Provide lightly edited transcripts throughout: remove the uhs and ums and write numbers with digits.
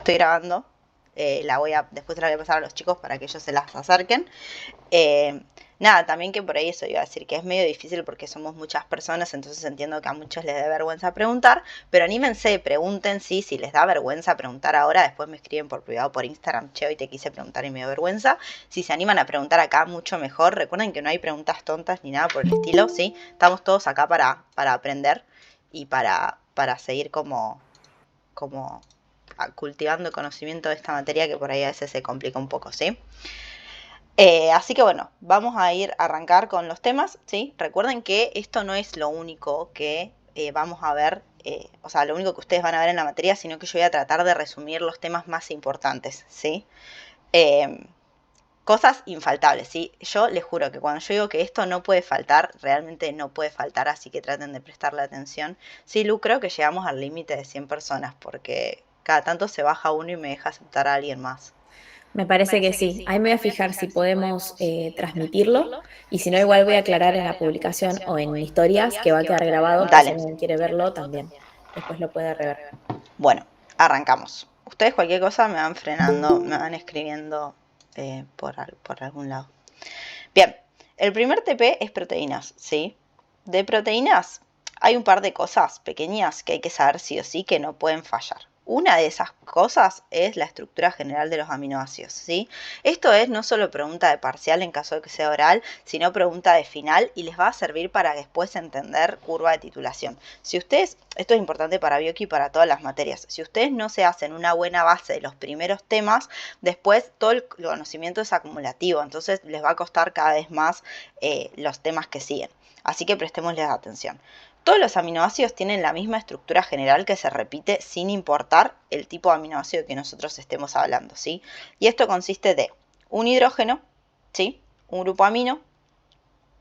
estoy grabando. Después se la voy a pasar a los chicos para que ellos se las acerquen. Nada, también que por ahí eso iba a decir que es medio difícil porque somos muchas personas, entonces entiendo que a muchos les da vergüenza preguntar, pero anímense, pregunten, sí, si les da vergüenza preguntar ahora, después me escriben por privado por Instagram, che, hoy te quise preguntar y me dio vergüenza. Si se animan a preguntar acá, mucho mejor. Recuerden que no hay preguntas tontas ni nada por el estilo, ¿sí? Estamos todos acá para aprender y para seguir como cultivando conocimiento de esta materia que por ahí a veces se complica un poco, ¿sí? Así que bueno, vamos a ir a arrancar con los temas, ¿sí? Recuerden que esto no es lo único que vamos a ver, o sea, lo único que ustedes van a ver en la materia, sino que yo voy a tratar de resumir los temas más importantes, ¿sí? Eh, Cosas infaltables, ¿sí? Yo les juro que cuando yo digo que esto no puede faltar, realmente no puede faltar, así que traten de prestarle atención. Sí, Lu, creo que llegamos al límite de 100 personas, porque cada tanto se baja uno y me deja aceptar a alguien más. Me parece que sí. Ahí me voy a fijar si podemos transmitirlo y si no, igual voy a aclarar en la publicación o en historias que va a quedar grabado por si Dale. alguien quiere verlo también. Después lo puede rever. Bueno, arrancamos. Ustedes cualquier cosa me van frenando, me van escribiendo por algún lado. Bien, el primer TP es proteínas, ¿sí? De proteínas hay un par de cosas pequeñas que hay que saber sí o sí que no pueden fallar. Una de esas cosas es la estructura general de los aminoácidos, ¿sí? Esto es no solo pregunta de parcial en caso de que sea oral, sino pregunta de final y les va a servir para después entender curva de titulación. Si ustedes, esto es importante para Bioqui y para todas las materias, si ustedes no se hacen una buena base de los primeros temas, después todo el conocimiento es acumulativo, entonces les va a costar cada vez más los temas que siguen. Así que prestémosles atención. Todos los aminoácidos tienen la misma estructura general que se repite sin importar el tipo de aminoácido que nosotros estemos hablando, ¿sí? Y esto consiste de un hidrógeno, ¿sí? Un grupo amino,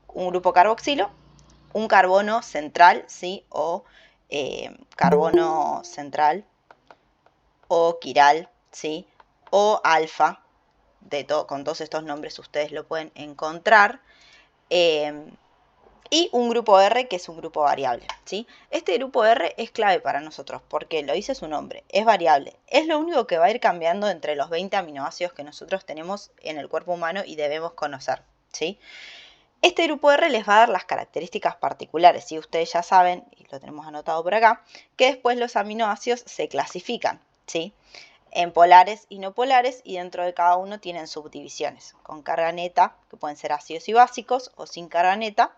un grupo carboxilo, un carbono central, ¿sí? O carbono central, o quiral, ¿sí? O alfa, con todos estos nombres ustedes lo pueden encontrar. Y un grupo R que es un grupo variable, ¿sí? Este grupo R es clave para nosotros porque lo dice su nombre, es variable. Es lo único que va a ir cambiando entre los 20 aminoácidos que nosotros tenemos en el cuerpo humano y debemos conocer, ¿sí? Este grupo R les va a dar las características particulares, ¿sí? Ustedes ya saben, y lo tenemos anotado por acá, que después los aminoácidos se clasifican, ¿sí? En polares y no polares, y dentro de cada uno tienen subdivisiones, con carga neta, que pueden ser ácidos y básicos, o sin carga neta,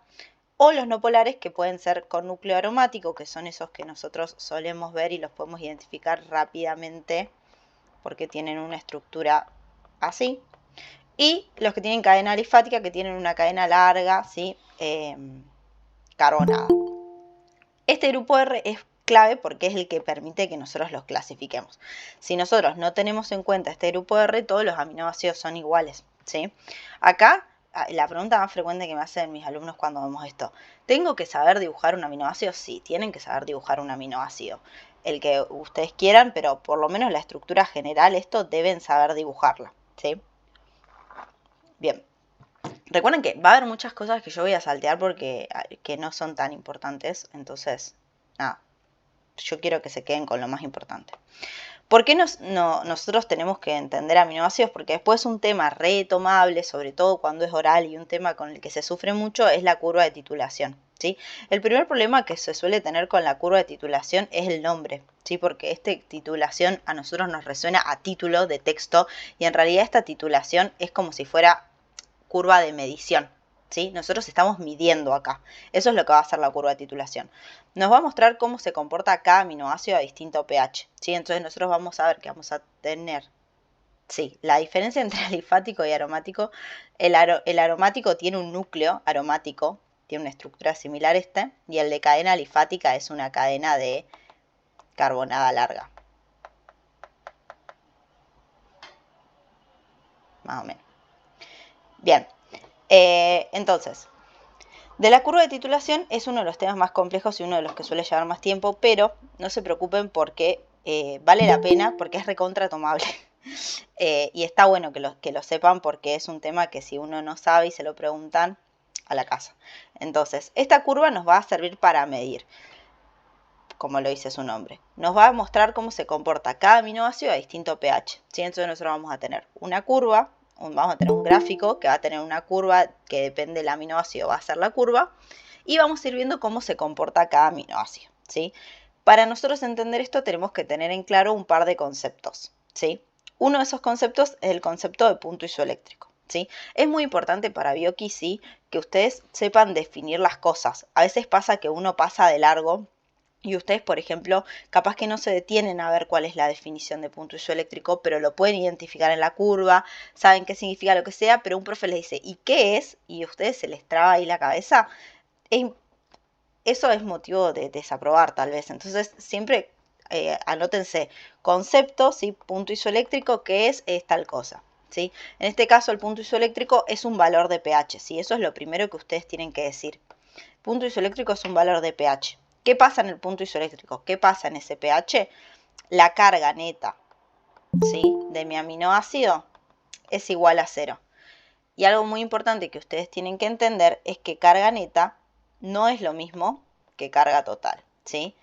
o los no polares, que pueden ser con núcleo aromático, que son esos que nosotros solemos ver y los podemos identificar rápidamente porque tienen una estructura así. Y los que tienen cadena alifática, que tienen una cadena larga, ¿sí? Carbonada. Este grupo R es clave porque es el que permite que nosotros los clasifiquemos. Si nosotros no tenemos en cuenta este grupo R, todos los aminoácidos son iguales, ¿sí? Acá, la pregunta más frecuente que me hacen mis alumnos cuando vemos esto, ¿tengo que saber dibujar un aminoácido? Sí, tienen que saber dibujar un aminoácido. El que ustedes quieran, pero por lo menos la estructura general, esto deben saber dibujarla, ¿sí? Bien. Recuerden que va a haber muchas cosas que yo voy a saltear porque que no son tan importantes, entonces, nada, yo quiero que se queden con lo más importante. ¿Por qué nosotros tenemos que entender aminoácidos? Porque después un tema retomable, sobre todo cuando es oral, y un tema con el que se sufre mucho es la curva de titulación, ¿sí? El primer problema que se suele tener con la curva de titulación es el nombre, ¿sí? Porque esta titulación a nosotros nos resuena a título de texto y en realidad esta titulación es como si fuera curva de medición, ¿sí? Nosotros estamos midiendo acá. Eso es lo que va a hacer la curva de titulación. Nos va a mostrar cómo se comporta cada aminoácido a distinto pH, ¿sí? Entonces nosotros vamos a ver que vamos a tener, sí, la diferencia entre alifático y aromático. El aromático tiene un núcleo aromático, tiene una estructura similar a este, y el de cadena alifática es una cadena de carbonada larga. Más o menos. Bien, entonces, de la curva de titulación es uno de los temas más complejos y uno de los que suele llevar más tiempo, pero no se preocupen porque vale la pena, porque es recontra tomable. Y está bueno que lo sepan porque es un tema que si uno no sabe y se lo preguntan, a la casa. Entonces, esta curva nos va a servir para medir como lo dice su nombre. Nos va a mostrar cómo se comporta cada aminoácido a distinto pH. ¿Sí? Entonces nosotros vamos a tener una curva, vamos a tener un gráfico que va a tener una curva que depende del aminoácido, va a ser la curva, y vamos a ir viendo cómo se comporta cada aminoácido. ¿Sí? Para nosotros entender esto tenemos que tener en claro un par de conceptos. ¿Sí? Uno de esos conceptos es el concepto de punto isoeléctrico. ¿Sí? Es muy importante para BioKey, ¿sí?, que ustedes sepan definir las cosas. A veces pasa que uno pasa de largo y ustedes, por ejemplo, capaz que no se detienen a ver cuál es la definición de punto isoeléctrico, pero lo pueden identificar en la curva, saben qué significa lo que sea, pero un profe les dice, ¿y qué es? Y a ustedes se les traba ahí la cabeza. Eso es motivo de desaprobar, tal vez. Entonces, siempre anótense conceptos, ¿sí? Punto isoeléctrico, ¿qué es? Es tal cosa. ¿Sí? En este caso, el punto isoeléctrico es un valor de pH. ¿Sí? Eso es lo primero que ustedes tienen que decir. Punto isoeléctrico es un valor de pH. ¿Qué pasa en el punto isoeléctrico? ¿Qué pasa en ese pH? La carga neta, ¿sí?, de mi aminoácido es igual a 0. Y algo muy importante que ustedes tienen que entender es que carga neta no es lo mismo que carga total. ¿Sí?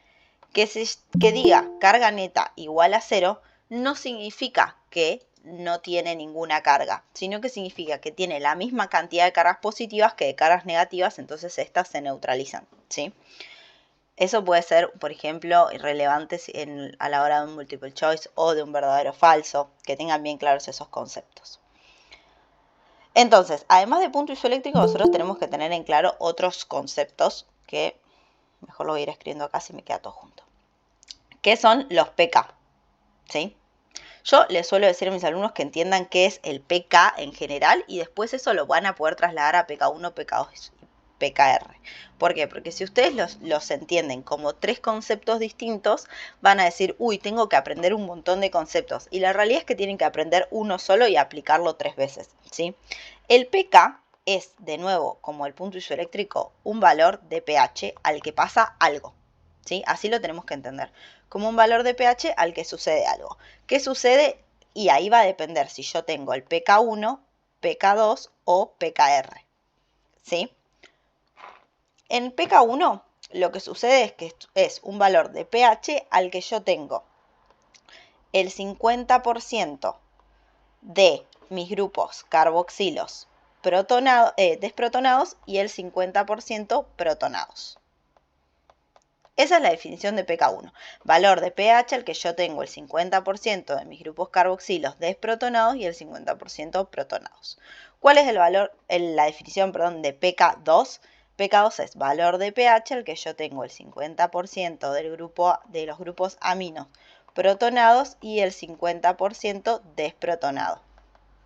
Que diga carga neta igual a 0 no significa que no tiene ninguna carga, sino que significa que tiene la misma cantidad de cargas positivas que de cargas negativas, entonces estas se neutralizan. ¿Sí? Eso puede ser, por ejemplo, irrelevante a la hora de un multiple choice o de un verdadero o falso, que tengan bien claros esos conceptos. Entonces, además de punto isoeléctrico, nosotros tenemos que tener en claro otros conceptos que, mejor lo voy a ir escribiendo acá si me queda todo junto, que son los pK. ¿Sí? Yo les suelo decir a mis alumnos que entiendan qué es el pK en general y después eso lo van a poder trasladar a pK1, pK2 y pKr. ¿Por qué? Porque si ustedes los entienden como tres conceptos distintos, van a decir, uy, tengo que aprender un montón de conceptos. Y la realidad es que tienen que aprender uno solo y aplicarlo 3 veces. ¿Sí? El pK es, de nuevo, como el punto isoeléctrico, un valor de pH al que pasa algo. ¿Sí? Así lo tenemos que entender. Como un valor de pH al que sucede algo. ¿Qué sucede? Y ahí va a depender si yo tengo el pK1, pK2 o pKr. ¿Sí? En pK1 lo que sucede es que es un valor de pH al que yo tengo el 50% de mis grupos carboxilos desprotonados y el 50% protonados. Esa es la definición de pK1. Valor de pH al que yo tengo el 50% de mis grupos carboxilos desprotonados y el 50% protonados. ¿Cuál es la definición, de pK2? pK2 es valor de pH al que yo tengo el 50% de los grupos aminos protonados y el 50% desprotonados.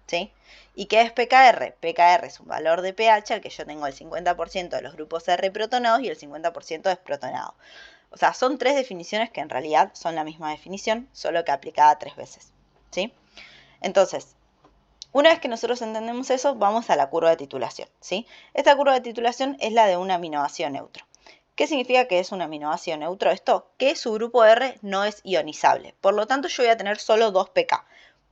¿Sí? ¿Y qué es pKr? pKr es un valor de pH al que yo tengo el 50% de los grupos R protonados y el 50% desprotonados. O sea, son tres definiciones que en realidad son la misma definición, solo que aplicada 3 veces. ¿Sí? Entonces, una vez que nosotros entendemos eso, vamos a la curva de titulación. ¿Sí? Esta curva de titulación es la de un aminoácido neutro. ¿Qué significa que es un aminoácido neutro? Esto, que su grupo R no es ionizable. Por lo tanto, yo voy a tener solo dos pK.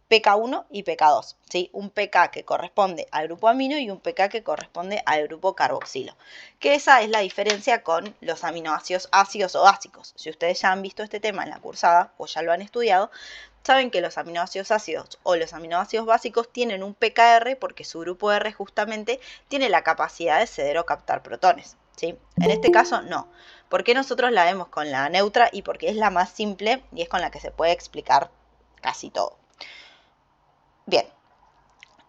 pK1 y pK2, ¿sí? Un pK que corresponde al grupo amino y un pK que corresponde al grupo carboxilo. Que esa es la diferencia con los aminoácidos ácidos o básicos. Si ustedes ya han visto este tema en la cursada o ya lo han estudiado, saben que los aminoácidos ácidos o los aminoácidos básicos tienen un pKr porque su grupo R justamente tiene la capacidad de ceder o captar protones, ¿sí? En este caso no. ¿Por qué nosotros la vemos con la neutra? Y porque es la más simple y es con la que se puede explicar casi todo. Bien,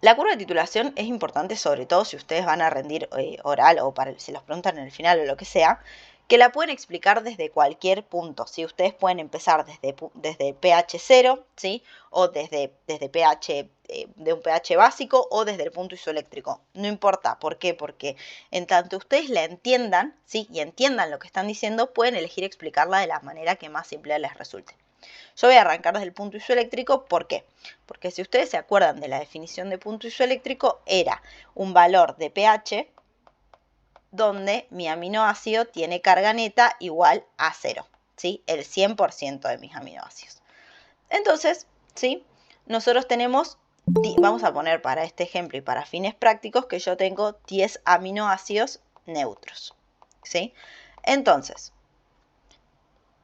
la curva de titulación es importante sobre todo si ustedes van a rendir oral o si los preguntan en el final o lo que sea, que la pueden explicar desde cualquier punto. ¿Sí? Ustedes pueden empezar desde pH 0, ¿sí? O desde pH, de un pH básico o desde el punto isoeléctrico. No importa. ¿Por qué? Porque en tanto ustedes la entiendan, ¿sí? Y entiendan lo que están diciendo, pueden elegir explicarla de la manera que más simple les resulte. Yo voy a arrancar desde el punto isoeléctrico. ¿Por qué? Porque si ustedes se acuerdan de la definición de punto isoeléctrico, era un valor de pH donde mi aminoácido tiene carga neta igual a 0, ¿sí? El 100% de mis aminoácidos. Entonces, ¿sí? Nosotros tenemos, vamos a poner para este ejemplo y para fines prácticos, que yo tengo 10 aminoácidos neutros, ¿sí? Entonces,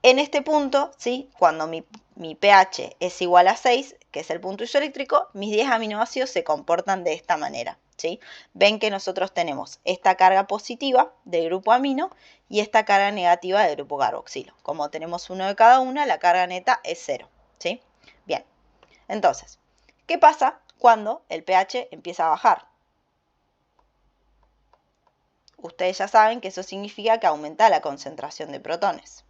En este punto, ¿sí? Cuando mi pH es igual a 6, que es el punto isoeléctrico, mis 10 aminoácidos se comportan de esta manera, ¿sí? Ven que nosotros tenemos esta carga positiva del grupo amino y esta carga negativa del grupo carboxilo. Como tenemos uno de cada una, la carga neta es 0, ¿sí? Bien, entonces, ¿qué pasa cuando el pH empieza a bajar? Ustedes ya saben que eso significa que aumenta la concentración de protones.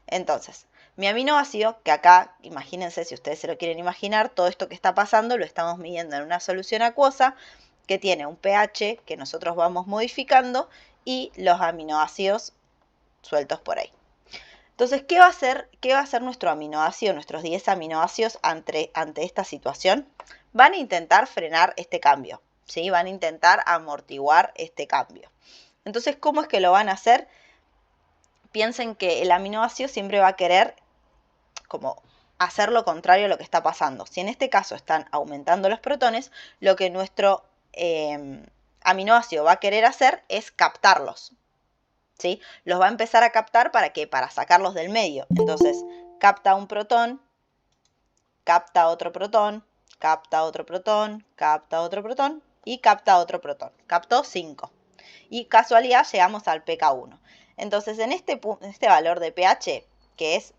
Entonces, mi aminoácido, que acá, imagínense, si ustedes se lo quieren imaginar, todo esto que está pasando lo estamos midiendo en una solución acuosa que tiene un pH que nosotros vamos modificando y los aminoácidos sueltos por ahí. Entonces, ¿qué va a hacer nuestro aminoácido, nuestros 10 aminoácidos ante esta situación? Van a intentar frenar este cambio, ¿sí? Van a intentar amortiguar este cambio. Entonces, ¿cómo es que lo van a hacer? Piensen que el aminoácido siempre va a querer como hacer lo contrario a lo que está pasando. Si en este caso están aumentando los protones, lo que nuestro aminoácido va a querer hacer es captarlos, ¿sí? Los va a empezar a captar ¿para qué? Para sacarlos del medio. Entonces, capta un protón, capta otro protón, capta otro protón, capta otro protón y capta otro protón. Captó 5. Y casualidad llegamos al pK1. Entonces, en este valor de pH, que es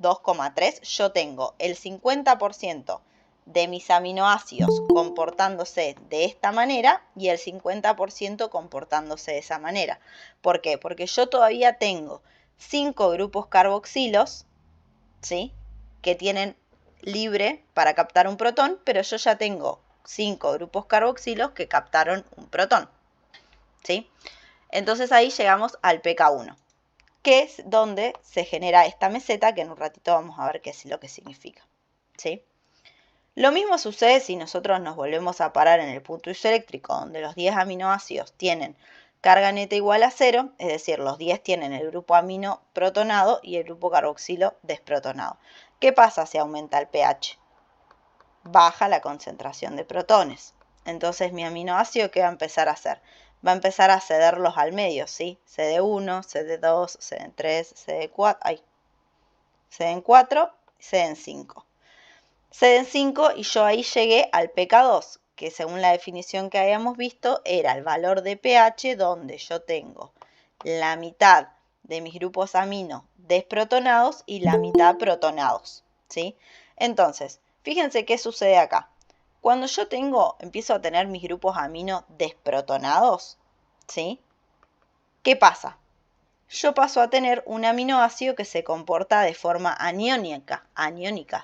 2,3, yo tengo el 50% de mis aminoácidos comportándose de esta manera y el 50% comportándose de esa manera. ¿Por qué? Porque yo todavía tengo 5 grupos carboxilos, ¿sí? Que tienen libre para captar un protón, pero yo ya tengo 5 grupos carboxilos que captaron un protón, ¿sí? Entonces ahí llegamos al pK1, que es donde se genera esta meseta, que en un ratito vamos a ver qué es lo que significa, ¿sí? Lo mismo sucede si nosotros nos volvemos a parar en el punto isoeléctrico, donde los 10 aminoácidos tienen carga neta igual a 0, es decir, los 10 tienen el grupo amino protonado y el grupo carboxilo desprotonado. ¿Qué pasa si aumenta el pH? Baja la concentración de protones. Entonces mi aminoácido, ¿qué va a empezar a hacer? Va a empezar a cederlos al medio, ¿sí? CD1, CD2, CD3, CD4, ay, CD4, CD5. CD5 y yo ahí llegué al pK2, que según la definición que habíamos visto era el valor de pH donde yo tengo la mitad de mis grupos amino desprotonados y la mitad protonados, ¿sí? Entonces, fíjense qué sucede acá. Cuando yo empiezo a tener mis grupos amino desprotonados, ¿sí? ¿Qué pasa? Yo paso a tener un aminoácido que se comporta de forma aniónica,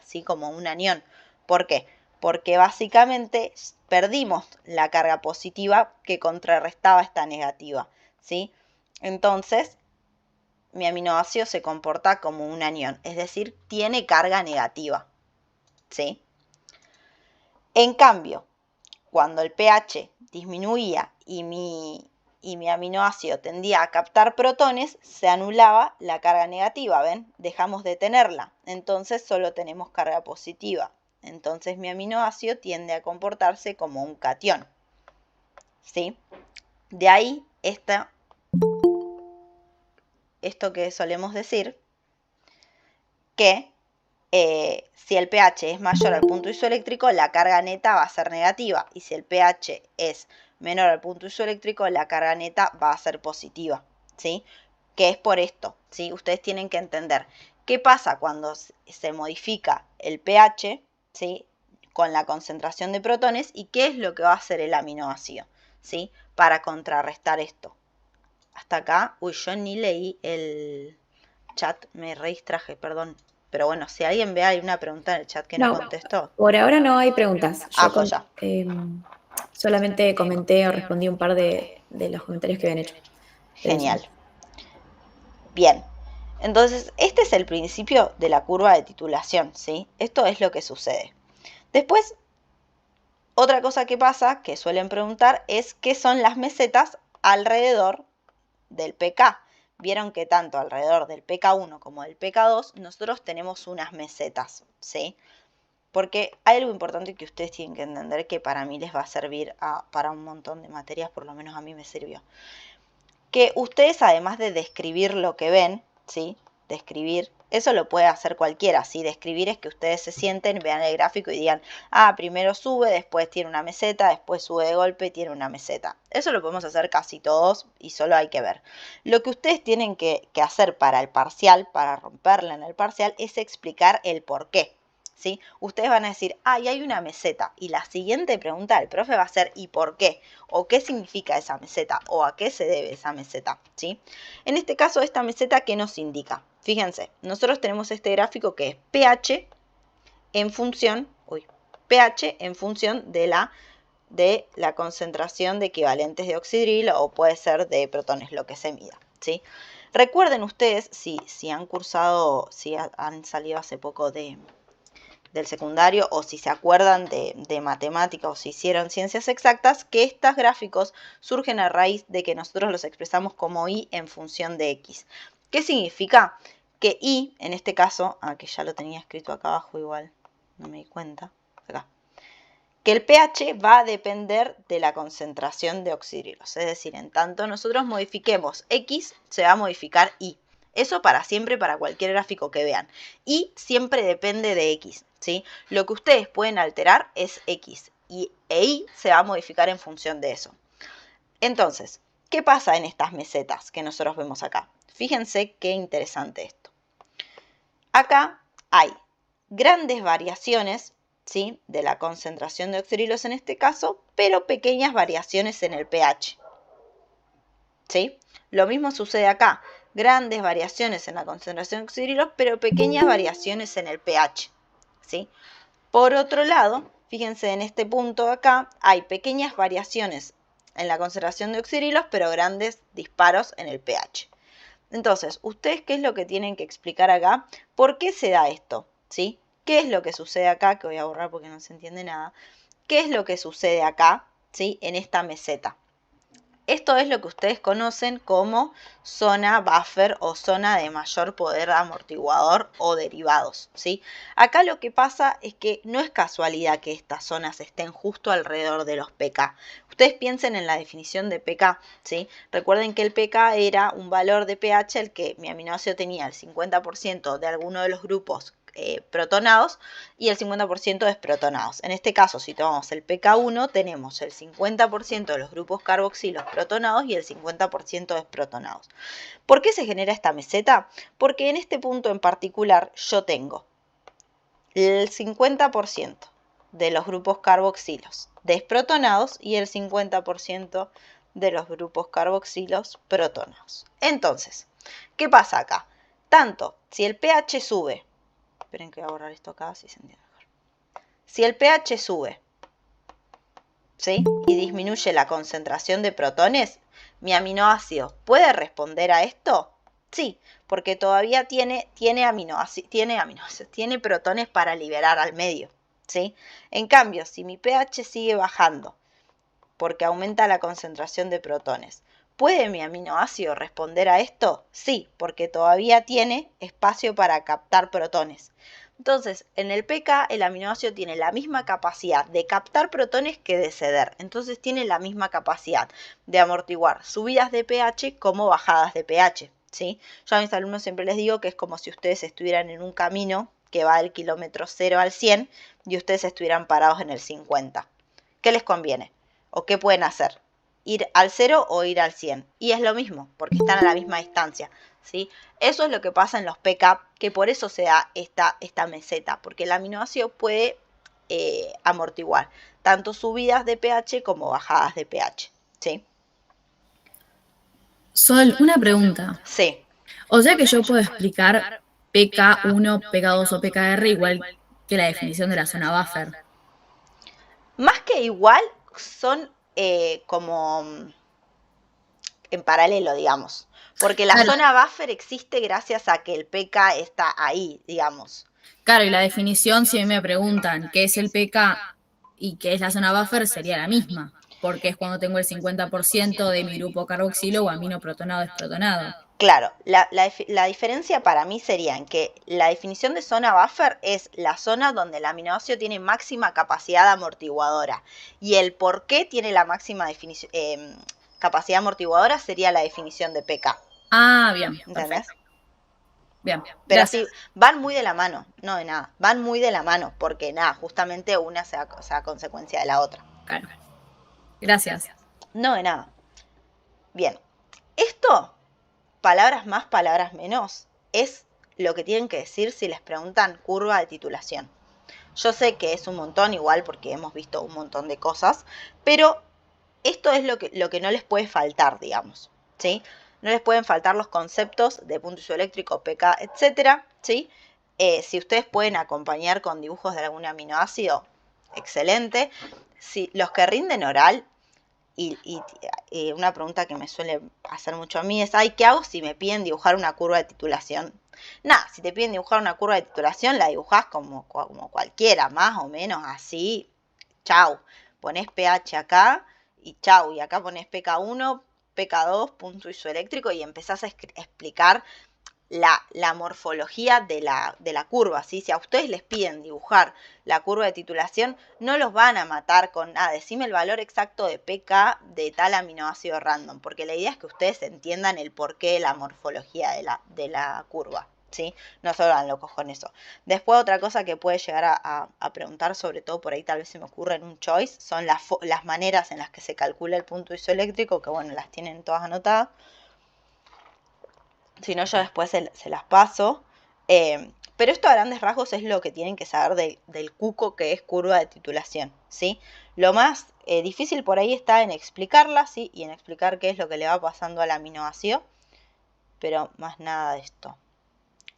¿sí? Como un anión. ¿Por qué? Porque básicamente perdimos la carga positiva que contrarrestaba esta negativa, ¿sí? Entonces, mi aminoácido se comporta como un anión, es decir, tiene carga negativa, ¿sí? En cambio, cuando el pH disminuía y mi aminoácido tendía a captar protones, se anulaba la carga negativa, ¿ven? Dejamos de tenerla, entonces solo tenemos carga positiva. Entonces mi aminoácido tiende a comportarse como un catión, ¿sí? De ahí esto que solemos decir, que si el pH es mayor al punto isoeléctrico, la carga neta va a ser negativa. Y si el pH es menor al punto isoeléctrico, la carga neta va a ser positiva, ¿sí? Que es por esto, ¿sí? Ustedes tienen que entender qué pasa cuando se modifica el pH, ¿sí? Con la concentración de protones y qué es lo que va a hacer el aminoácido, ¿sí? Para contrarrestar esto. Hasta acá, uy, yo ni leí el chat, me redistraje, perdón. Pero bueno, si alguien ve, hay una pregunta en el chat que no contestó. Por ahora no hay preguntas. Yo Joya. solamente comenté o respondí un par de los comentarios que habían hecho. Genial. Bien. Entonces, este es el principio de la curva de titulación, ¿sí? Esto es lo que sucede. Después, otra cosa que pasa, que suelen preguntar, es qué son las mesetas alrededor del pK. Vieron que tanto alrededor del pK1 como del pK2 nosotros tenemos unas mesetas, ¿sí? Porque hay algo importante que ustedes tienen que entender que para mí les va a servir para un montón de materias, por lo menos a mí me sirvió. Que ustedes, además de describir lo que ven, ¿sí? Describir. Eso lo puede hacer cualquiera, ¿sí? Describir es que ustedes se sienten, vean el gráfico y digan, primero sube, después tiene una meseta, después sube de golpe y tiene una meseta. Eso lo podemos hacer casi todos y solo hay que ver. Lo que ustedes tienen que hacer para el parcial, para romperla en el parcial, es explicar el por qué. ¿Sí? Ustedes van a decir, y hay una meseta. Y la siguiente pregunta del profe va a ser, ¿y por qué? ¿O qué significa esa meseta? ¿O a qué se debe esa meseta? ¿Sí? En este caso, esta meseta, ¿qué nos indica? Fíjense, nosotros tenemos este gráfico que es pH en función, pH en función de la concentración de equivalentes de oxidrilo o puede ser de protones, lo que se mida, ¿sí? Recuerden ustedes, si han cursado, si han salido hace poco del secundario o si se acuerdan de matemática o si hicieron ciencias exactas, que estos gráficos surgen a raíz de que nosotros los expresamos como y en función de x. ¿Qué significa? Que y, en este caso, que ya lo tenía escrito acá abajo igual, no me di cuenta, acá, que el pH va a depender de la concentración de oxidrilos, es decir, en tanto nosotros modifiquemos x, se va a modificar y. Eso para siempre, para cualquier gráfico que vean. Y siempre depende de x, ¿sí? Lo que ustedes pueden alterar es x y y se va a modificar en función de eso. Entonces, ¿qué pasa en estas mesetas que nosotros vemos acá? Fíjense qué interesante esto. Acá hay grandes variaciones, ¿sí? De la concentración de oxidrilos en este caso, pero pequeñas variaciones en el pH. ¿Sí? Lo mismo sucede acá. Grandes variaciones en la concentración de oxidrilos, pero pequeñas variaciones en el pH. ¿Sí? Por otro lado, fíjense en este punto acá, hay pequeñas variaciones en la concentración de oxidrilos, pero grandes disparos en el pH. Entonces, ¿ustedes qué es lo que tienen que explicar acá? ¿Por qué se da esto? ¿Sí? ¿Qué es lo que sucede acá? Que voy a borrar porque no se entiende nada. ¿Qué es lo que sucede acá? ¿Sí? En esta meseta. Esto es lo que ustedes conocen como zona buffer o zona de mayor poder amortiguador o derivados, ¿sí? Acá lo que pasa es que no es casualidad que estas zonas estén justo alrededor de los pK. Ustedes piensen en la definición de pK, ¿sí? Recuerden que el pK era un valor de pH el que mi aminoácido tenía el 50% de alguno de los grupos protonados y el 50% desprotonados. En este caso, si tomamos el pK1, tenemos el 50% de los grupos carboxilos protonados y el 50% desprotonados. ¿Por qué se genera esta meseta? Porque en este punto en particular yo tengo el 50% de los grupos carboxilos desprotonados y el 50% de los grupos carboxilos protonados. Entonces, ¿qué pasa acá? Tanto si el pH sube, esperen que voy a borrar esto acá, así se entiende mejor. Si el pH sube, ¿sí? Y disminuye la concentración de protones, ¿mi aminoácido puede responder a esto? Sí, porque todavía tiene protones para liberar al medio, ¿sí? En cambio, si mi pH sigue bajando, porque aumenta la concentración de protones, ¿puede mi aminoácido responder a esto? Sí, porque todavía tiene espacio para captar protones. Entonces, en el pK, el aminoácido tiene la misma capacidad de captar protones que de ceder. Entonces, tiene la misma capacidad de amortiguar subidas de pH como bajadas de pH, ¿sí? Yo a mis alumnos siempre les digo que es como si ustedes estuvieran en un camino que va del kilómetro 0 al 100 y ustedes estuvieran parados en el 50. ¿Qué les conviene? ¿O qué pueden hacer? ¿Ir al 0 o ir al 100? Y es lo mismo, porque están a la misma distancia, ¿sí? Eso es lo que pasa en los pK, que por eso se da esta meseta, porque el aminoácido puede amortiguar tanto subidas de pH como bajadas de pH, ¿sí? Sol, una pregunta. Sí. O sea que yo puedo explicar PK1, PK2 o PKR igual que la definición de la zona buffer. Más que igual, son como en paralelo, digamos. Porque la zona buffer existe gracias a que el pK está ahí, digamos. Claro, y la definición, si me preguntan qué es el pK y qué es la zona buffer, sería la misma, porque es cuando tengo el 50% de mi grupo carboxilo o amino protonado desprotonado. Claro, la diferencia para mí sería en que la definición de zona buffer es la zona donde el aminoácido tiene máxima capacidad amortiguadora. Y el por qué tiene la máxima capacidad amortiguadora sería la definición de pK. Ah, bien. ¿Entendés? Perfecto. Bien, Pero gracias. así, van muy de la mano, no de nada, van muy de la mano, porque nada, justamente una sea consecuencia de la otra. Claro. Gracias. No de nada. Bien, esto, palabras más, palabras menos, es lo que tienen que decir si les preguntan curva de titulación. Yo sé que es un montón igual porque hemos visto un montón de cosas, pero esto es lo que no les puede faltar, digamos, ¿sí? No les pueden faltar los conceptos de punto isoeléctrico, pK, etcétera, ¿sí? Si ustedes pueden acompañar con dibujos de algún aminoácido, excelente. Si los que rinden oral, y una pregunta que me suele hacer mucho a mí es, ay, ¿qué hago si me piden dibujar una curva de titulación? Nada, si te piden dibujar una curva de titulación, la dibujás como cualquiera, más o menos así, chau. Ponés pH acá y chau, y acá ponés pK1, pK2, punto isoeléctrico y empezás a explicar la morfología de la curva, ¿sí? Si a ustedes les piden dibujar la curva de titulación, no los van a matar con, decime el valor exacto de pK de tal aminoácido random, porque la idea es que ustedes entiendan el porqué de la morfología de la curva, ¿sí? No se vuelvan locos con eso. Después otra cosa que puede llegar a preguntar, sobre todo por ahí tal vez se me ocurre en un choice, son las maneras en las que se calcula el punto isoeléctrico, que bueno, las tienen todas anotadas. Si no, yo después se las paso. Pero esto a grandes rasgos es lo que tienen que saber del cuco que es curva de titulación, ¿sí? Lo más difícil por ahí está en explicarla, ¿sí? Y en explicar qué es lo que le va pasando al aminoácido. Pero más nada de esto.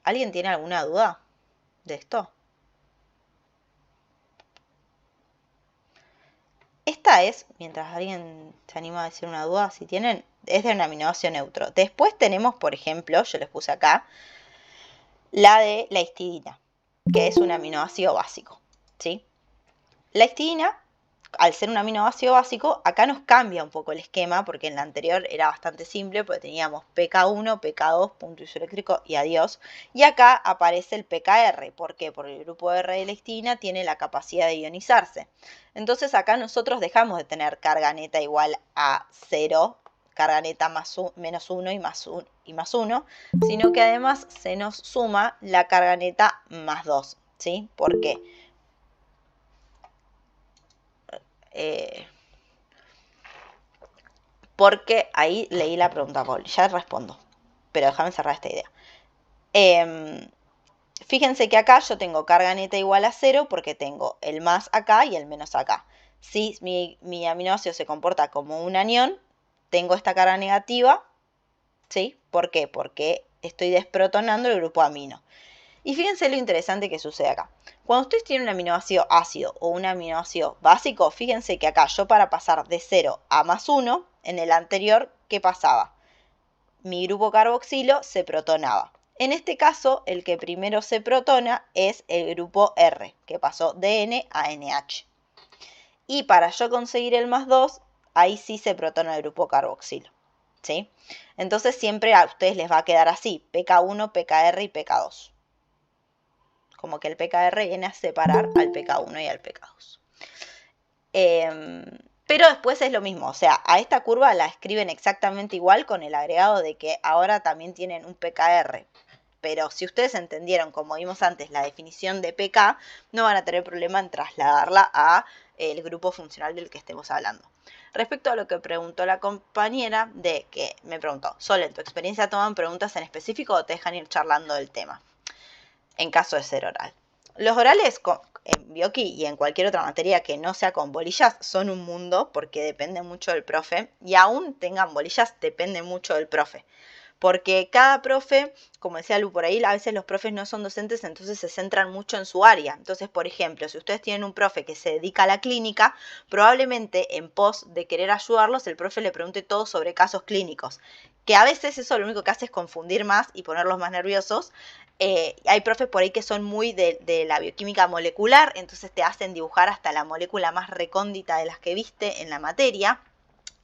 ¿Alguien tiene alguna duda de esto? Esta es, mientras alguien se anima a decir una duda, si tienen, es de un aminoácido neutro. Después tenemos, por ejemplo, yo les puse acá, la de la histidina, que es un aminoácido básico, ¿sí? La histidina, al ser un aminoácido básico, acá nos cambia un poco el esquema, porque en la anterior era bastante simple, porque teníamos pK1, pK2, punto isoeléctrico y adiós. Y acá aparece el pKr. ¿Por qué? Porque el grupo R de la histidina tiene la capacidad de ionizarse. Entonces acá nosotros dejamos de tener carga neta igual a 0, carga neta menos 1 y más 1, sino que además se nos suma la carga neta más 2, ¿sí? ¿Por qué? Porque ahí leí la pregunta, Paul, ya respondo, pero déjame cerrar esta idea. Fíjense que acá yo tengo carga neta igual a 0 porque tengo el más acá y el menos acá. Si mi aminoácido se comporta como un anión, tengo esta carga negativa, ¿sí? ¿Por qué? Porque estoy desprotonando el grupo amino. Y fíjense lo interesante que sucede acá. Cuando ustedes tienen un aminoácido ácido o un aminoácido básico, fíjense que acá yo para pasar de 0 a más 1, en el anterior, ¿qué pasaba? Mi grupo carboxilo se protonaba. En este caso, el que primero se protona es el grupo R, que pasó de N a NH. Y para yo conseguir el más 2, ahí sí se protona el grupo carboxilo, ¿sí? Entonces siempre a ustedes les va a quedar así, pK1, pKr y pK2. Como que el pKr viene a separar al pK1 y al pK2. Pero después es lo mismo, o sea, a esta curva la escriben exactamente igual con el agregado de que ahora también tienen un pKr. Pero si ustedes entendieron, como vimos antes, la definición de pK, no van a tener problema en trasladarla a el grupo funcional del que estemos hablando. Respecto a lo que preguntó la compañera, de que me preguntó, Sol, ¿en tu experiencia toman preguntas en específico o te dejan ir charlando del tema? En caso de ser oral. Los orales en bioqui y en cualquier otra materia que no sea con bolillas son un mundo porque depende mucho del profe y aún tengan bolillas depende mucho del profe. Porque cada profe, como decía Lu por ahí, a veces los profes no son docentes, entonces se centran mucho en su área. Entonces, por ejemplo, si ustedes tienen un profe que se dedica a la clínica, probablemente en pos de querer ayudarlos, el profe le pregunte todo sobre casos clínicos. Que a veces eso lo único que hace es confundir más y ponerlos más nerviosos. Hay profes por ahí que son muy de la bioquímica molecular, entonces te hacen dibujar hasta la molécula más recóndita de las que viste en la materia.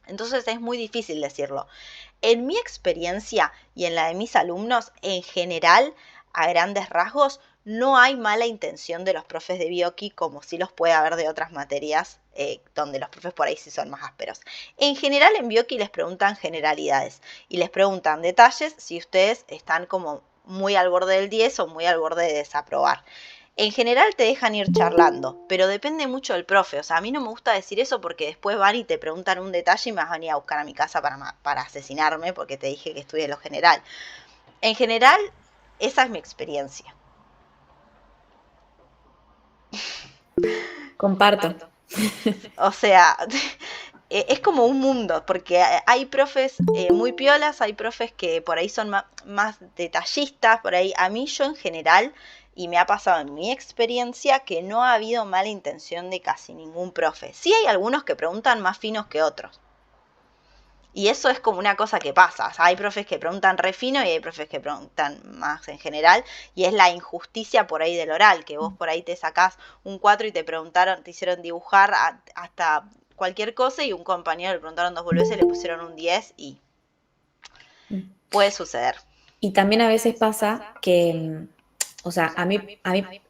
Entonces es muy difícil decirlo. En mi experiencia y en la de mis alumnos, en general, a grandes rasgos, no hay mala intención de los profes de bioqui como sí los puede haber de otras materias donde los profes por ahí sí son más ásperos. En general en bioqui les preguntan generalidades y les preguntan detalles si ustedes están como muy al borde del 10 o muy al borde de desaprobar. En general te dejan ir charlando, pero depende mucho del profe. O sea, a mí no me gusta decir eso porque después van y te preguntan un detalle y me vas a venir a buscar a mi casa para asesinarme porque te dije que estudie lo general. En general, esa es mi experiencia. Comparto. O sea, es como un mundo, porque hay profes muy piolas, hay profes que por ahí son más detallistas, por ahí a mí yo en general, y me ha pasado en mi experiencia, que no ha habido mala intención de casi ningún profe. Sí hay algunos que preguntan más finos que otros. Y eso es como una cosa que pasa. O sea, hay profes que preguntan re fino y hay profes que preguntan más en general. Y es la injusticia por ahí del oral, que vos por ahí te sacás un 4 y te preguntaron, te hicieron dibujar hasta cualquier cosa y un compañero le preguntaron 2 boludeces y le pusieron un 10 y puede suceder. Y también a veces pasa que, o sea, a mi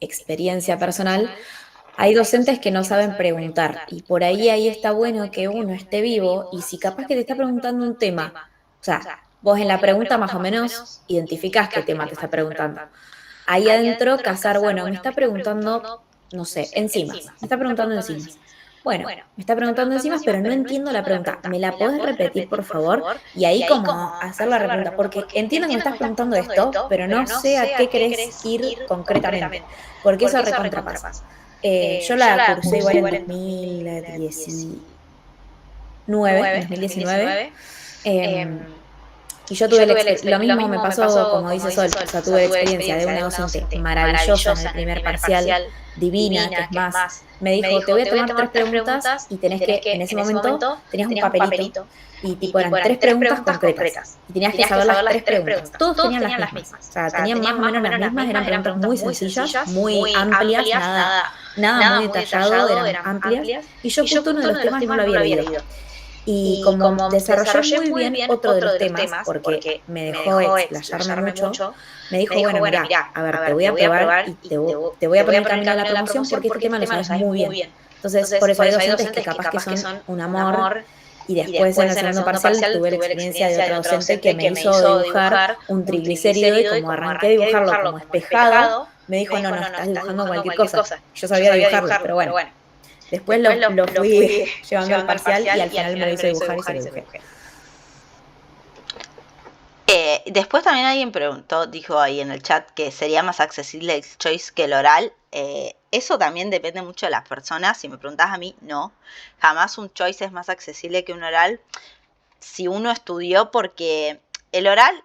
experiencia personal, hay docentes que no saben preguntar y por ahí está bueno que uno esté vivo y si capaz que te está preguntando un tema, o sea, vos en la pregunta más o menos identificás qué tema te está preguntando. Ahí adentro cazar, bueno, me está preguntando, no sé, enzimas, me está preguntando enzimas. Bueno, me está preguntando enzimas, pero no entiendo la pregunta. ¿Me la podés repetir, por favor? Y ahí como hacer la repregunta, porque entiendo que me estás preguntando esto, pero no sé a qué querés ir concretamente, porque eso recontrapasa. Yo la cursé igual en 2019. Y yo tuve lo mismo me pasó, como dice Sol, o sea, tuve experiencia de una docente maravillosa en el primer parcial, divina, que es más, me dijo, te voy a tomar 3 preguntas y tenés que, en ese momento, tenías un papelito y tipo eran 3 preguntas concretas y tenías que saber las 3 preguntas. Todos tenían las mismas, o sea, tenían más o menos las mismas, eran preguntas muy sencillas, muy amplias, nada muy detallado, eran amplias, y yo justo uno de los temas no lo había leído. Y como desarrollé muy bien otro de los temas, porque me dejó explayarme mucho, me dijo, bueno, mirá, a ver, te voy a probar y te voy a poner el camino de la promoción porque este tema lo sabes muy bien. Entonces, por eso hay docentes que capaz que son un amor. Y después en el segundo parcial tuve la experiencia de otro docente que me hizo dibujar un triglicérido y como arranqué a dibujarlo como espejado, me dijo, no, estás dibujando cualquier cosa. Yo sabía dibujarlo, pero bueno. Después lo fui llevando al parcial y al final me lo hice dibujar y se lo dibujé. Después también alguien preguntó, dijo ahí en el chat que sería más accesible el choice que el oral. Eso también depende mucho de las personas. Si me preguntás a mí, no. Jamás un choice es más accesible que un oral si uno estudió, porque el oral,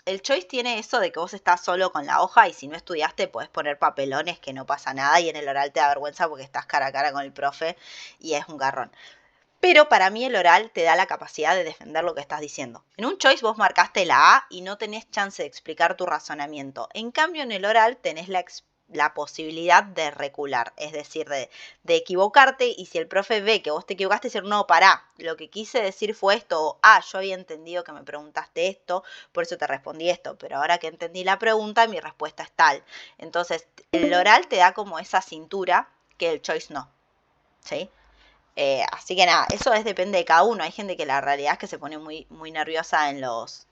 el choice tiene eso de que vos estás solo con la hoja y si no estudiaste podés poner papelones que no pasa nada, y en el oral te da vergüenza porque estás cara a cara con el profe y es un garrón. Pero para mí el oral te da la capacidad de defender lo que estás diciendo. En un choice vos marcaste la A y no tenés chance de explicar tu razonamiento. En cambio en el oral tenés la posibilidad de recular, es decir, de equivocarte, y si el profe ve que vos te equivocaste, decir, no, pará, lo que quise decir fue esto, o yo había entendido que me preguntaste esto, por eso te respondí esto, pero ahora que entendí la pregunta, mi respuesta es tal. Entonces, el oral te da como esa cintura que el choice no, ¿sí? Así que nada, eso depende de cada uno. Hay gente que la realidad es que se pone muy, muy nerviosa en los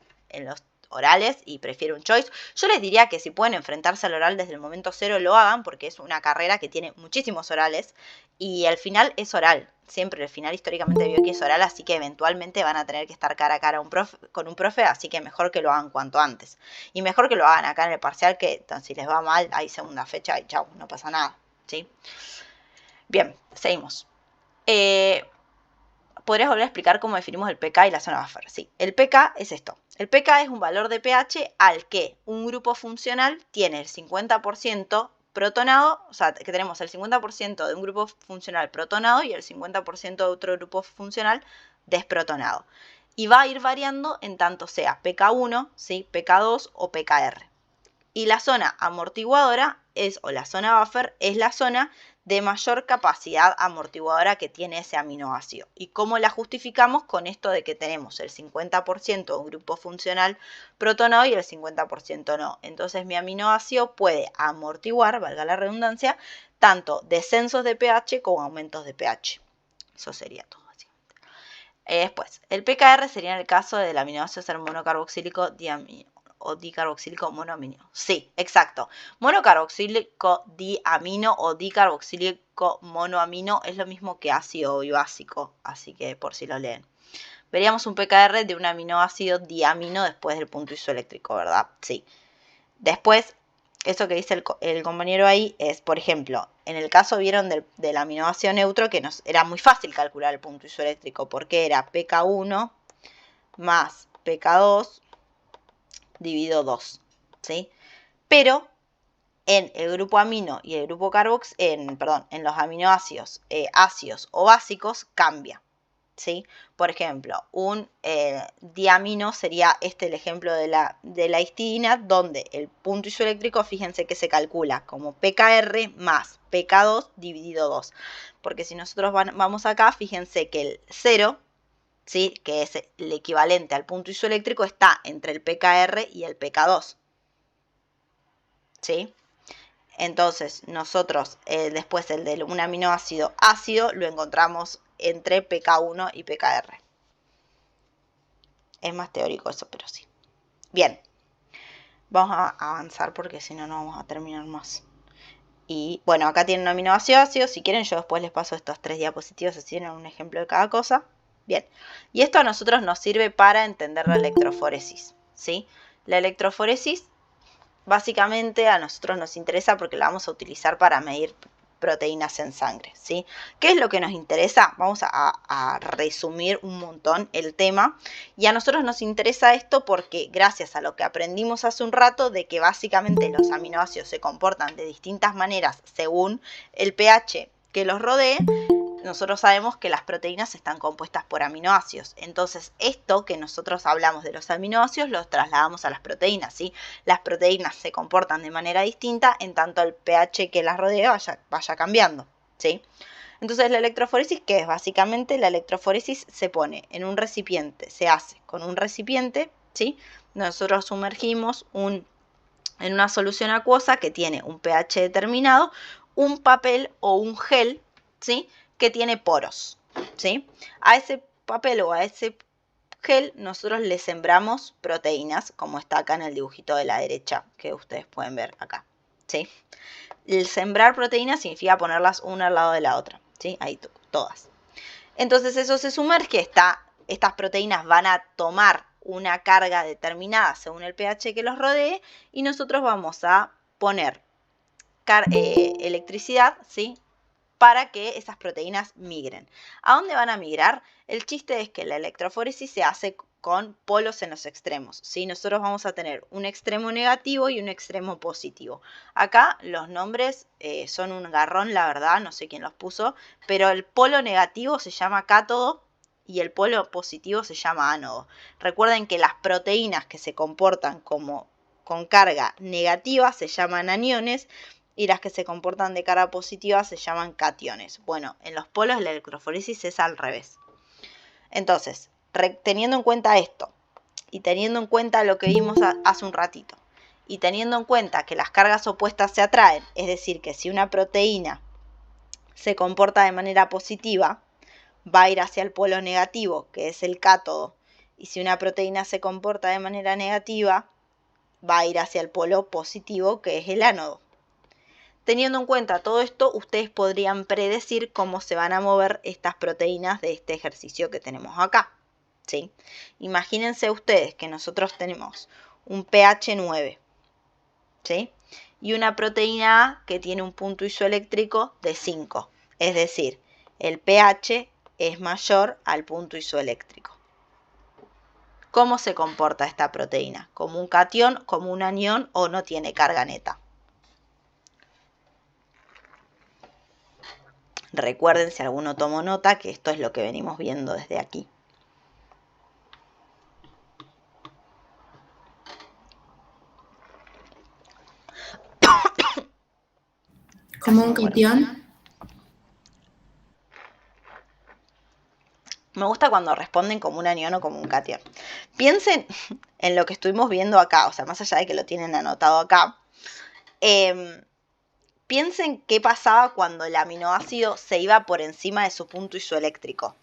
orales y prefiere un choice. Yo les diría que si pueden enfrentarse al oral desde el momento cero, lo hagan, porque es una carrera que tiene muchísimos orales y al final es oral. Siempre el final históricamente vio que es oral, así que eventualmente van a tener que estar cara a cara con un profe, así que mejor que lo hagan cuanto antes. Y mejor que lo hagan acá en el parcial, que si les va mal, hay segunda fecha y chau, no pasa nada, ¿sí? Bien, seguimos. ¿Podrías volver a explicar cómo definimos el pK y la zona buffer? Sí, el pK es esto. El pK es un valor de pH al que un grupo funcional tiene el 50% protonado, o sea, que tenemos el 50% de un grupo funcional protonado y el 50% de otro grupo funcional desprotonado. Y va a ir variando en tanto sea pK1, ¿sí? pK2 o pKr. Y la zona amortiguadora o la zona buffer es la zona de mayor capacidad amortiguadora que tiene ese aminoácido. ¿Y cómo la justificamos? Con esto de que tenemos el 50% de un grupo funcional protonado y el 50% no. Entonces mi aminoácido puede amortiguar, valga la redundancia, tanto descensos de pH como aumentos de pH. Eso sería todo. Después, el pKr sería en el caso del aminoácido ser monocarboxílico diamino. o dicarboxílico monoamino. Sí, exacto. Monocarboxílico diamino o dicarboxílico monoamino es lo mismo que ácido bibásico, así que por si lo leen. Veríamos un pKr de un aminoácido diamino después del punto isoeléctrico, ¿verdad? Sí. Después, eso que dice el compañero ahí es, por ejemplo, en el caso vieron del aminoácido neutro que era muy fácil calcular el punto isoeléctrico porque era pK1 más pK2 dividido 2, ¿sí? Pero en el grupo amino y el grupo carbox, en los aminoácidos ácidos o básicos cambia, ¿sí? Por ejemplo, un diamino sería el ejemplo de la histidina, donde el punto isoeléctrico, fíjense que se calcula como pKr más pK2 dividido 2. Porque si nosotros vamos acá, fíjense que el 0, ¿sí? Que es el equivalente al punto isoeléctrico, está entre el pKr y el pK2, ¿sí? Entonces, nosotros después el de un aminoácido ácido lo encontramos entre pK1 y pKr. Es más teórico eso, pero sí. Bien, vamos a avanzar porque si no, no vamos a terminar más. Y bueno, acá tienen un aminoácido ácido. Si quieren, yo después les paso estos 3 diapositivas, así tienen un ejemplo de cada cosa. Bien, y esto a nosotros nos sirve para entender la electroforesis, ¿sí? La electroforesis básicamente a nosotros nos interesa porque la vamos a utilizar para medir proteínas en sangre, ¿sí? ¿Qué es lo que nos interesa? Vamos a resumir un montón el tema. Y a nosotros nos interesa esto porque gracias a lo que aprendimos hace un rato de que básicamente los aminoácidos se comportan de distintas maneras según el pH que los rodee, nosotros sabemos que las proteínas están compuestas por aminoácidos. Entonces, esto que nosotros hablamos de los aminoácidos, los trasladamos a las proteínas, ¿sí? Las proteínas se comportan de manera distinta en tanto el pH que las rodea vaya cambiando, ¿sí? Entonces, la electroforesis, ¿qué es? Básicamente, la electroforesis se pone en un recipiente, se hace con un recipiente, ¿sí? Nosotros sumergimos en una solución acuosa que tiene un pH determinado, un papel o un gel, ¿sí? Que tiene poros, ¿sí? A ese papel o a ese gel nosotros le sembramos proteínas, como está acá en el dibujito de la derecha, que ustedes pueden ver acá, ¿sí? El sembrar proteínas significa ponerlas una al lado de la otra, ¿sí? Ahí todas. Entonces eso se sumerge, estas proteínas van a tomar una carga determinada según el pH que los rodee y nosotros vamos a poner electricidad, ¿sí? Para que esas proteínas migren. ¿A dónde van a migrar? El chiste es que la electroforesis se hace con polos en los extremos, ¿sí? Nosotros vamos a tener un extremo negativo y un extremo positivo. Acá los nombres son un garrón, la verdad, no sé quién los puso, pero el polo negativo se llama cátodo y el polo positivo se llama ánodo. Recuerden que las proteínas que se comportan con carga negativa se llaman aniones, y las que se comportan de carga positiva se llaman cationes. Bueno, en los polos la electroforesis es al revés. Entonces, teniendo en cuenta esto, y teniendo en cuenta lo que vimos hace un ratito, y teniendo en cuenta que las cargas opuestas se atraen, es decir, que si una proteína se comporta de manera positiva, va a ir hacia el polo negativo, que es el cátodo, y si una proteína se comporta de manera negativa, va a ir hacia el polo positivo, que es el ánodo. Teniendo en cuenta todo esto, ustedes podrían predecir cómo se van a mover estas proteínas de este ejercicio que tenemos acá, ¿sí? Imagínense ustedes que nosotros tenemos un pH 9, ¿sí? Y una proteína A que tiene un punto isoeléctrico de 5. Es decir, el pH es mayor al punto isoeléctrico. ¿Cómo se comporta esta proteína? ¿Como un catión, como un anión o no tiene carga neta? Recuerden, si alguno tomó nota, que esto es lo que venimos viendo desde aquí. ¿Como un catión? Me gusta cuando responden como un anión o como un catión. Piensen en lo que estuvimos viendo acá, o sea, más allá de que lo tienen anotado acá. Piensen qué pasaba cuando el aminoácido se iba por encima de su punto isoeléctrico.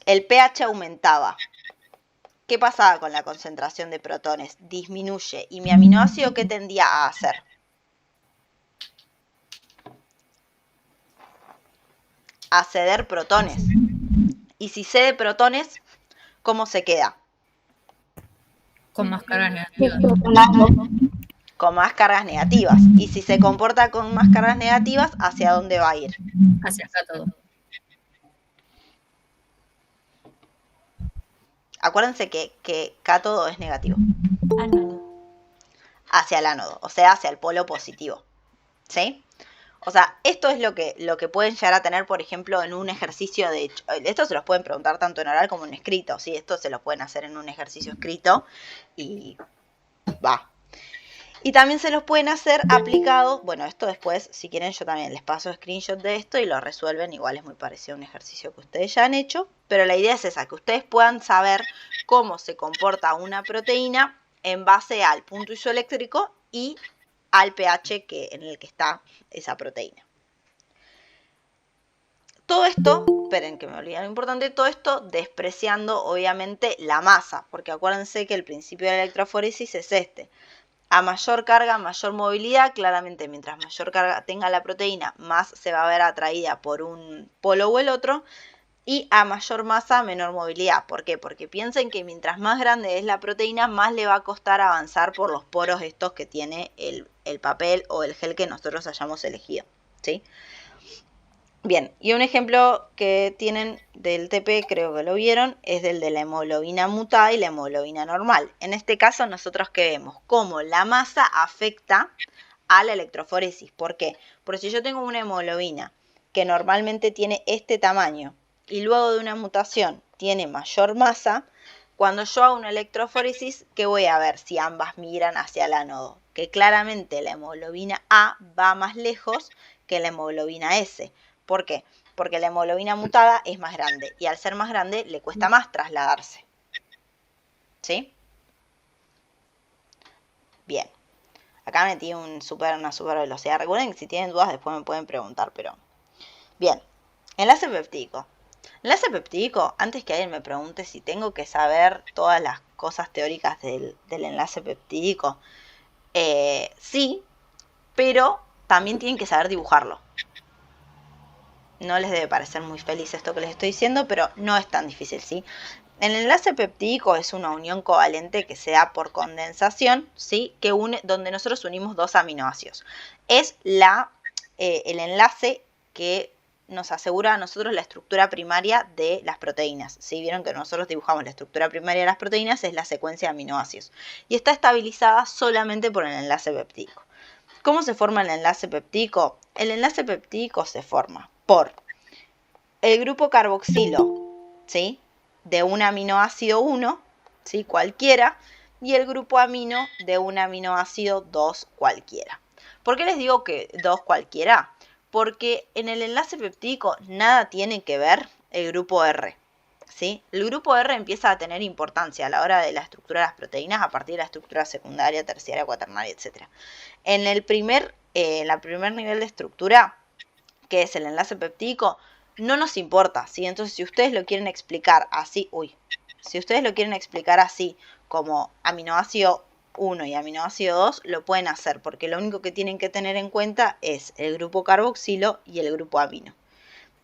El pH aumentaba. ¿qué pasaba con la concentración de protones? Disminuye. ¿Y mi aminoácido qué tendía a hacer? A ceder protones. Y si cede protones, ¿cómo se queda? Con más cargas negativas. Con más cargas negativas. Y si se comporta con más cargas negativas, ¿hacia dónde va a ir? Hacia acá todo. Acuérdense que cátodo es negativo. Ánodo. Hacia el ánodo, o sea, hacia el polo positivo. ¿Sí? O sea, esto es lo que pueden llegar a tener, por ejemplo, en un ejercicio de... Esto se los pueden preguntar tanto en oral como en escrito, ¿sí? Esto se lo pueden hacer en un ejercicio escrito y va. Y también se los pueden hacer aplicados, bueno, esto después, si quieren, yo también les paso screenshot de esto y lo resuelven, igual es muy parecido a un ejercicio que ustedes ya han hecho, pero la idea es esa, que ustedes puedan saber cómo se comporta una proteína en base al punto isoeléctrico y al pH en el que está esa proteína. Todo esto, esperen que me olvidé lo importante, todo esto despreciando obviamente la masa, porque acuérdense que el principio de la electroforesis es este. A mayor carga, mayor movilidad, claramente mientras mayor carga tenga la proteína, más se va a ver atraída por un polo o el otro, y a mayor masa, menor movilidad. ¿Por qué? Porque piensen que mientras más grande es la proteína, más le va a costar avanzar por los poros estos que tiene el papel o el gel que nosotros hayamos elegido, ¿sí? Bien, y un ejemplo que tienen del TP, creo que lo vieron, es del de la hemoglobina mutada y la hemoglobina normal. En este caso, nosotros que vemos cómo la masa afecta a la electroforesis. ¿Por qué? Porque si yo tengo una hemoglobina que normalmente tiene este tamaño y luego de una mutación tiene mayor masa, cuando yo hago una electroforesis, ¿qué voy a ver si ambas migran hacia el ánodo? Que claramente la hemoglobina A va más lejos que la hemoglobina S. ¿Por qué? Porque la hemoglobina mutada es más grande y al ser más grande le cuesta más trasladarse. ¿Sí? Bien. Acá metí una super velocidad. Recuerden que si tienen dudas después me pueden preguntar, pero... Bien. Enlace peptídico. Enlace peptídico, antes que alguien me pregunte si tengo que saber todas las cosas teóricas del enlace peptídico, sí, pero también tienen que saber dibujarlo. No les debe parecer muy feliz esto que les estoy diciendo, pero no es tan difícil, ¿sí? El enlace peptídico es una unión covalente que se da por condensación, ¿sí? Que une, donde nosotros unimos dos aminoácidos. Es el enlace que nos asegura a nosotros la estructura primaria de las proteínas. ¿Sí? Vieron que nosotros dibujamos la estructura primaria de las proteínas, es la secuencia de aminoácidos. Y está estabilizada solamente por el enlace peptídico. ¿Cómo se forma el enlace peptídico? El enlace peptídico se forma por el grupo carboxilo, ¿sí? De un aminoácido 1, ¿sí? Cualquiera, y el grupo amino de un aminoácido 2 cualquiera. ¿Por qué les digo que 2 cualquiera? Porque en el enlace peptídico nada tiene que ver el grupo R, ¿sí? El grupo R empieza a tener importancia a la hora de la estructura de las proteínas a partir de la estructura secundaria, terciaria, cuaternaria, etc. En la primer nivel de estructura, que es el enlace peptídico, no nos importa, ¿sí? Entonces, si ustedes lo quieren explicar así, si ustedes lo quieren explicar así, como aminoácido 1 y aminoácido 2, lo pueden hacer, porque lo único que tienen que tener en cuenta es el grupo carboxilo y el grupo amino.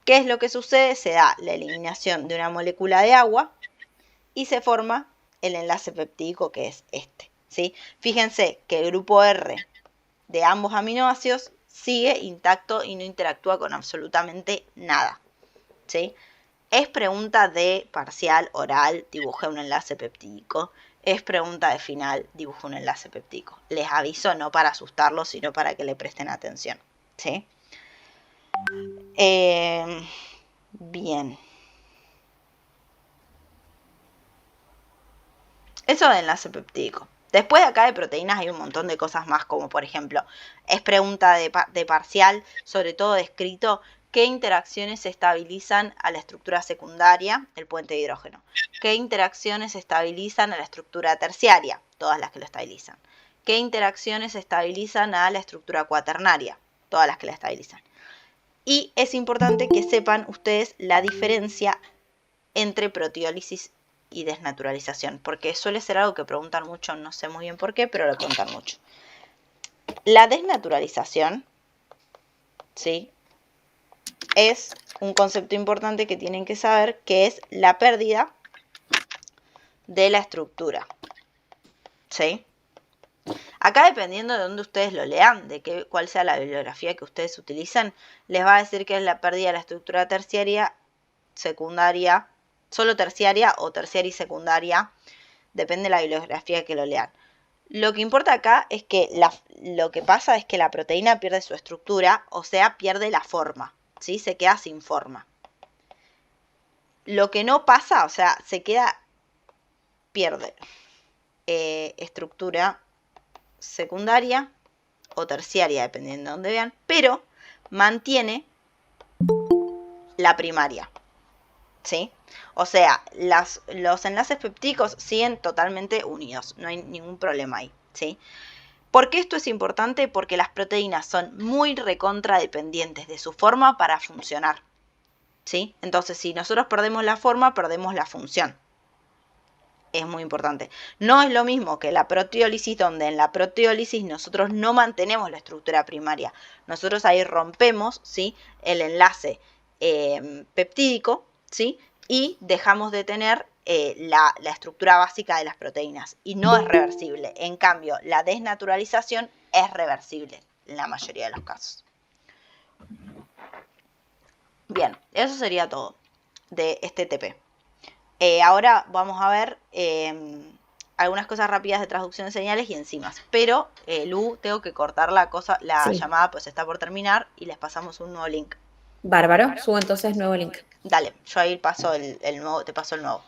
¿Qué es lo que sucede? Se da la eliminación de una molécula de agua y se forma el enlace peptídico, que es este, ¿sí? Fíjense que el grupo R de ambos aminoácidos sigue intacto y no interactúa con absolutamente nada, ¿sí? Es pregunta de parcial, oral, dibujé un enlace peptídico. Es pregunta de final, dibujé un enlace peptídico. Les aviso, no para asustarlos, sino para que le presten atención, ¿sí? Bien. Eso de enlace peptídico. Después de acá de proteínas hay un montón de cosas más, como por ejemplo, es pregunta de parcial, sobre todo de escrito, ¿qué interacciones estabilizan a la estructura secundaria, el puente de hidrógeno? ¿Qué interacciones estabilizan a la estructura terciaria? Todas las que lo estabilizan. ¿Qué interacciones estabilizan a la estructura cuaternaria? Todas las que la estabilizan. Y es importante que sepan ustedes la diferencia entre proteólisis y desnaturalización, porque suele ser algo que preguntan mucho, no sé muy bien por qué, pero lo preguntan mucho. La desnaturalización, ¿sí?, es un concepto importante que tienen que saber, que es la pérdida de la estructura, ¿sí? Acá, dependiendo de dónde ustedes lo lean, de cuál sea la bibliografía que ustedes utilicen, les va a decir que es la pérdida de la estructura terciaria, secundaria, solo terciaria o terciaria y secundaria, depende de la bibliografía que lo lean. Lo que importa acá es que lo que pasa es que la proteína pierde su estructura, o sea, pierde la forma, ¿sí? Se queda sin forma. Lo que no pasa, o sea, pierde estructura secundaria o terciaria, dependiendo de dónde vean, pero mantiene la primaria, ¿sí? O sea, los enlaces peptídicos siguen totalmente unidos, no hay ningún problema ahí, ¿sí? ¿Por qué esto es importante? Porque las proteínas son muy recontradependientes de su forma para funcionar, ¿sí? Entonces, si nosotros perdemos la forma, perdemos la función. Es muy importante. No es lo mismo que la proteólisis, donde en la proteólisis nosotros no mantenemos la estructura primaria. Nosotros ahí rompemos, ¿sí?, el enlace peptídico, ¿sí?, y dejamos de tener la estructura básica de las proteínas. Y no es reversible. En cambio, la desnaturalización es reversible en la mayoría de los casos. Bien, eso sería todo de este TP. Ahora vamos a ver algunas cosas rápidas de traducción de señales y enzimas. Pero, Lu, tengo que cortar la Sí. llamada, pues está por terminar y les pasamos un nuevo link. Bárbaro, subo entonces nuevo link. Dale, yo ahí paso el nuevo, te paso el nuevo.